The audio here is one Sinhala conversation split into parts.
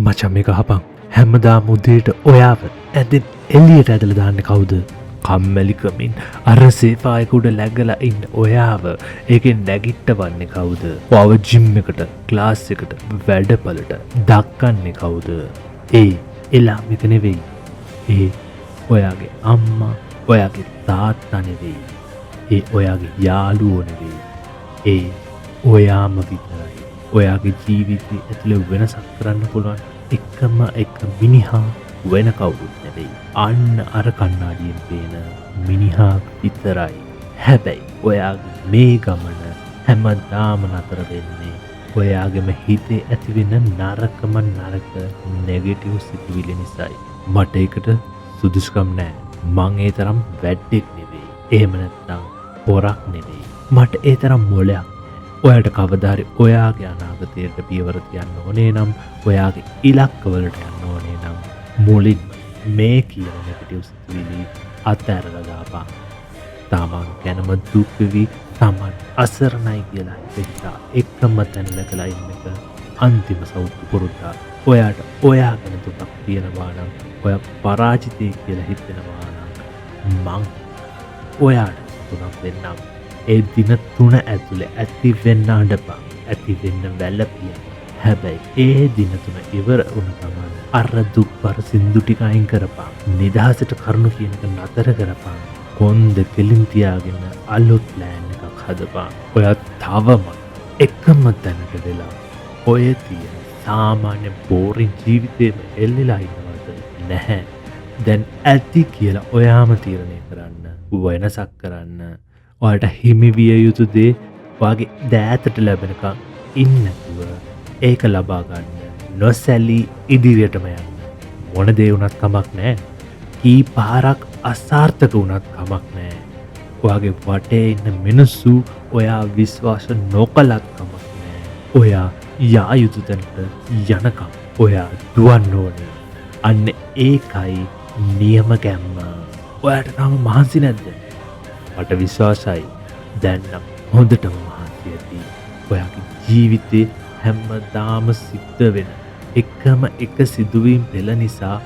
මචං මේක අහපන්. හැමදාම උදේට ඔයාව ඇඳෙන් එළියට ඇදලා දාන්නේ කවුද? කම්මැලිකමින් අර සේපායක උඩ läගලා ඉන්න ඔයාව ඒකෙන් නැගිට්ටවන්නේ කවුද? ඔයාව ජිම් එකට, ක්ලාස් එකට, වැඩපළට දක්කන්නේ කවුද? එලාමික නෙවෙයි. ඔයාගේ අම්මා, ඔයාගේ තාත්තා නෙවෙයි. ඔයාගේ යාළුවෝ නෙවෙයි. ඔයාම විතරයි. ඔයාගේ ජීවිතය ඇතුළේ වෙනසක් කරන්න පුළුවන් එකම එක මිනිහා වෙන කවුරුත් නෙවෙයි. අන්න අර කණ්ණාඩියෙන් පේන මිනිහා විතරයි. හැබැයි ඔයාගේ මේ ගමන හැමදාම නතර වෙන්නේ ඔයාගේම හිතේ ඇතිවෙන නරක නෙගටිව් සිතුවිලි නිසායි. මට ඒකට සුදුසුකම් නෑ. මං ඒ තරම් වැඩ්ඩෙක් නෙවෙයි. එහෙම නැත්නම් පොරක් නෙවෙයි. මට ඒ තරම් මොලයක්. ඔයාට කවදාරි ඔයාගේ අනාගතයට පියවර තියන්න ඕනේ නම්, ඔයාගේ ඉලක්කවලට යන්න ඕනේ නම් මුලින්ම මේ කියන නෙගටිව් සිතුවිලි අත්හැරලා දාපන්. තමන් ගැනම දුක් වෙවි, තමන් අසරණයි කියලා හිතා එකම තැන නැගලා ඉන්න එක අන්තිම සෞතු පුරුද්දා. ඔයාට ඔයා ගැන දුකක් තියෙනවා නම්, ඔයා පරාජිතයෙක් කියලා හිතෙනවා නම් මං ඔයාට තුනක් දෙන්නම්. ඒ දින 3 ඇතුළේ ඇති වෙන්න අඬපන්, ඇති වෙන්න වැළපිය. හැබැයි ඒ දින 3 ඉවර වුණ ගමන් අර දුක්බර සින්දු ටික අයින් කරපන්. නිදහසට කරුණු කියන එක නතර කරපන්. කොන්ද කෙලින් තියාගෙන අලුත් ප්ලෑන් එකක් හදපන්. ඔයා තවම එකම තැනක වෙලා ඔය තියෙන සාමාන්‍ය බෝරින් ජීවිතේම එල්ලිලා ඉන්නවද? නැහැ. දැන් ඇති කියලා ඔයාම තීරණය කරන්න, වෙනසක් කරන්න. ඔයාට හිමි විය යුතු දේ ඔයාගේ දෑතට ලැබෙනකම් ඉන්නතුව ඒක ලබා ගන්න. නොසැලී ඉදිරියටම යන්න. මොන දේ වුණත් කමක් නැහැ. කී පාරක් අසාර්ථක වුණත් කමක් නැහැ. ඔයාගේ වටේ ඉන්න මිනිස්සු ඔයා විශ්වාස නොකළත් කමක් නැහැ. ඔයා යා යුතු තැනට යනකම් ඔයා දුවන්න ඕනේ. අන්න ඒකයි නියම ගැම්ම. ඔයාට තාම මහන්සි නැද්ද? මට විශ්වාසයි දැන් නම් හොඳටම මහන්සි ඇති. ඔයාගේ ජීවිතේ හැමදාම සිද්ධ වෙන එකම එක සිදුවීම් පෙළ නිසා,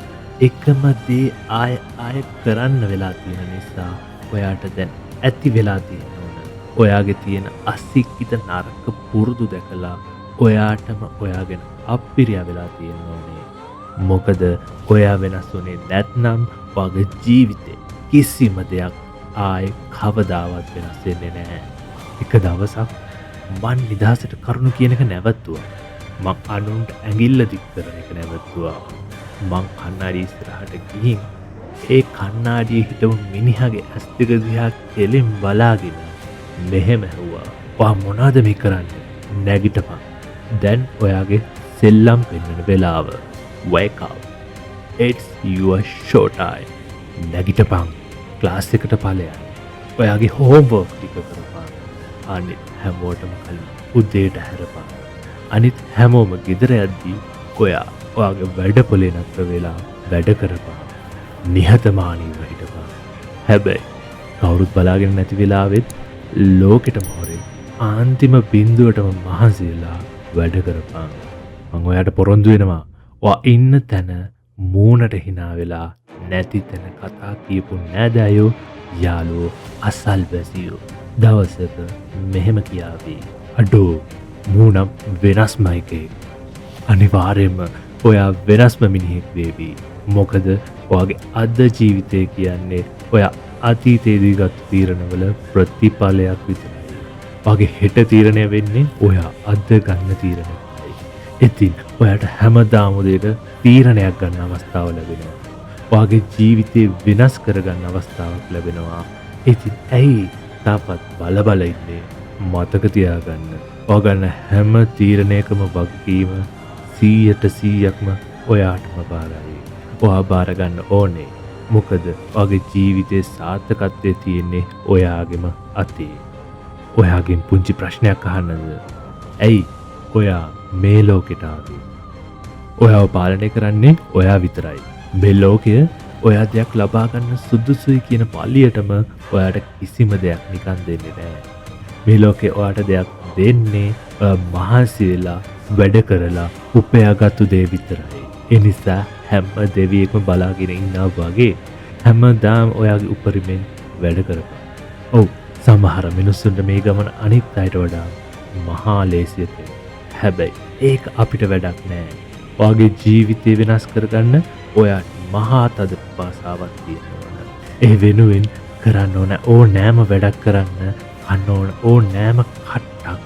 එකම දේ ආය කරන්න වෙලා තියෙන නිසා ඔයාට දැන් ඇති වෙලා තියෙන ඕන. ඔයාගේ තියෙන අසික්කිත නරක පුරුදු දැකලා ඔයාටම ඔයාගෙන අප්පිරියා වෙලා තියෙන ඕනේ. මොකද ඔයා වෙනස් වුණේ නැත්නම් ඔයාගේ ජීවිතේ කිසිම දෙයක් ආයේ කවදාවත් වෙනස් වෙන්නේ නැහැ. එක දවසක් මං නිදහසට කරුණු කියන එක නැවතුවා. මං අනුන්ට ඇඟිල්ල දික් කරන එක නැවතුවා. මං කණ්ණාඩිය ඉස්සරහට ගිහින් ඒ කණ්ණාඩියේ හිටපු මිනිහාගේ ඇස් දෙක දිහා කෙලින් බලාගෙන මෙහෙම ඇහුවා. "ඔයා මොනවද මේ කරන්නේ? නැගිටපන්. දැන් ඔයාගේ සෙල්ලම් පෙන්වන වෙලාව. Wake up. It's your show time. නැගිටපන්. ක්ලාස් එකට ඵලයන්. ඔයාගේ හෝම්වර්ක් ටික කරපන්. අනිත් හැමෝටම කලින් උදේට හැරපන්. අනිත් හැමෝම ගෙදර යද්දී ඔයාගේ වැඩපොලේ නතර වෙලා වැඩ කරපන්. නිහතමානීව හිටපන්. හැබැයි කවුරුත් බලාගෙන නැති වෙලාවෙත් ලෝකෙටම හොරෙන් අන්තිම බිඳුවටම මහන්සි වෙලා වැඩ කරපන්. මම ඔයාට පොරොන්දු වෙනවා. ඔයා ඉන්න තැන මූණට hina වෙලා නැති තැන කතා කියපු නෑදෑයෝ, යාළුවෝ, අසල්වැසියෝ දවසක මෙහෙම කියාවි. "අඩෝ මූණම් වෙනස්මයි එකේ. අනිවාර්යයෙන්ම ඔයා වෙනස්ම මිනිහෙක් වේවි. මොකද ඔයාගේ අද ජීවිතය කියන්නේ ඔයා අතීතයේදී ගත් තීරණවල ප්‍රතිඵලයක් විතරයි. ඔයාගේ හෙට තීරණය වෙන්නේ ඔයා අද ගන්න තීරණයයි. ඉතින් ඔයාට හැමදාම උදේට තීරණයක් ගන්න අවස්ථාව ලැබෙනවා. ඔයාගේ ජීවිතේ වෙනස් කරගන්න අවස්ථාවක් ලැබෙනවා. ඉතින් ඇයි තාපත් බල ඉන්නේ? මතක තියාගන්න. ඔයා ගන්න හැම තීරණයකම වගකීම 100%ක්ම ඔයාටම බාරයි. ඔයා බාර ගන්න ඕනේ. මොකද ඔයාගේ ජීවිතේ සාර්ථකත්වය තියෙන්නේ ඔයාගේම අතේ. ඔයාගෙන් පුංචි ප්‍රශ්නයක් අහන්නද? ඇයි ඔයා මේ ලෝකෙට ආවේ? ඔයාව පාලනය කරන්නේ ඔයා විතරයි. මේ ලෝකය ඔයා දෙයක් ලබා ගන්න සුදුසුයි කියන පළියටම ඔයාට කිසිම දෙයක් නිකන් දෙන්නේ නැහැ. මේ ලෝකේ ඔයාට දෙයක් දෙන්නේ ඔයා මහන්සි වෙලා වැඩ කරලා උපයාගත්තු දේ විතරයි. එනිසා හැම දෙවියෙක්ම බලාගෙන ඉන්නා වගේ හැමදාම ඔයාගේ උපරිමෙන් වැඩ කරපන්. ඔව් සමහර මිනිස්සුන්ට මේ ගමන අනිත් අයට වඩා මහා ලේසියට. හැබැයි ඒක අපිට වැඩක් නෑ. ඔයාගේ ජීවිතය වෙනස් කරගන්න ඔයාට මහා තද පාසාවක් තියෙනවා. ඒ වෙනුවෙන් කරන්න ඕන ඕනෑම වැඩක් කරන්න කන්න ඕන ඕනෑම කට්ටක්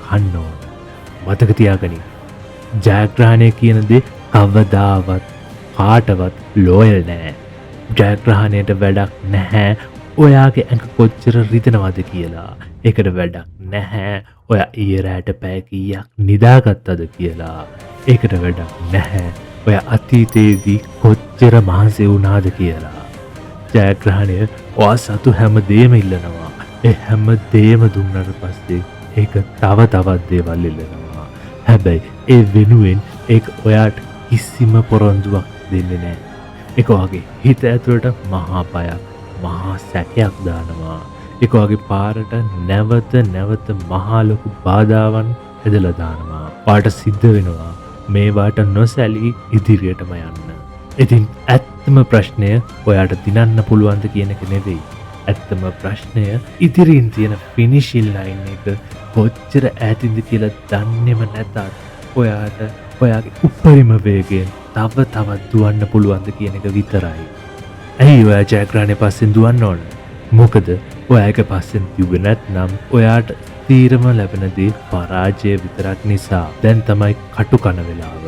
කන්න ඕන. මතක තියාගනින්. ජයග්‍රහණය කියන දේ කවදාවත් කාටවත් ලෝයල් නෑ. ජයග්‍රහණයට වැඩක් නැහැ ඔයාගේ ඇඟ කොච්චර රිදෙනවද කියලා. ඒකට වැඩක් නැහැ ඔයා ඊරෑට පැය කීයක් නිදාගත්තද කියලා. ඒකට වැඩක් නැහැ ඔයා අතීතයේදී කොච්චර මහන්සි වුණාද කියලා. ජයග්‍රහණය ඔයා සතු හැම දේම ඉල්ලනවා. ඒ හැම දේම දුන්නට පස්සේ ඒක තව තවත් දේවල් ඉල්ලනවා. හැබැයි ඒ වෙනුවෙන් ඒක ඔයාට කිසිම පොරොන්දුවක් දෙන්නේ නෑ. ඒක වගේ හිත ඇතුළට මහා බයක් මහා සැකයක් දානවා. ඒක වගේ පාරට නැවත නැවත මහා ලොකු බාධාවන් ඇදලා දානවා. පාට සිද්ධ වෙනවා මේවාට නොසැලී ඉදිරියටම යන්න. ඉතින් ඇත්තම ප්‍රශ්නය ඔයාට දිනන්න පුළුවන්ද කියන එක නෙවෙයි. ඇත්තම ප්‍රශ්නය ඉදිරියෙන් තියෙන ෆිනිෂින් ලයින් එක කොච්චර ඈතින්ද කියලා දන්නේම නැතත් ඔයාට ඔයාගේ උපරිම වේගයෙන් තව තවත් දුවන්න පුළුවන්ද කියන එක විතරයි. ඇයි ඔයා ජයග්‍රහණය පස්සෙන් දුවන්න ඕන? මොකද ඔයා එක පස්සෙන් දිව්වේ නැත්නම් ඔයාට තීරම ලැබෙන දේ පරාජය විතරක් නිසා. දැන් තමයි කටු කන වෙලාව.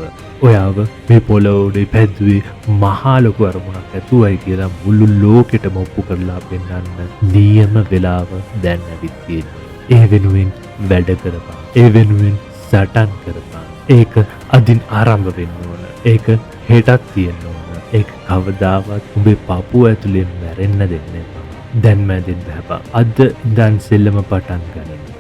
ඔයාව මේ පොළොව උඩ පැද්දුවේ මහා ලොකු අරමුණක් ඇතුවයි කියලා මුළු ලෝකෙටම ඔප්පු කරලා පෙන්වන්න නියම වෙලාව දැන් ඇවිත් තියෙනවා. ඒ වෙනුවෙන් වැඩ කරපන්. ඒ වෙනුවෙන් සටන් කරපන්. ඒක අදින් ආරම්භ වෙන්න ඕන. ඒක හෙටක් තියෙන්න ඕන. ඒක කවදාවත් උඹේ පපුව ඇතුලෙන් මැරෙන්න දෙන්න එපා. දැන් මැදෙන්න බෑ. අද ඉඳන් සෙල්ලම පටන් ගන්න.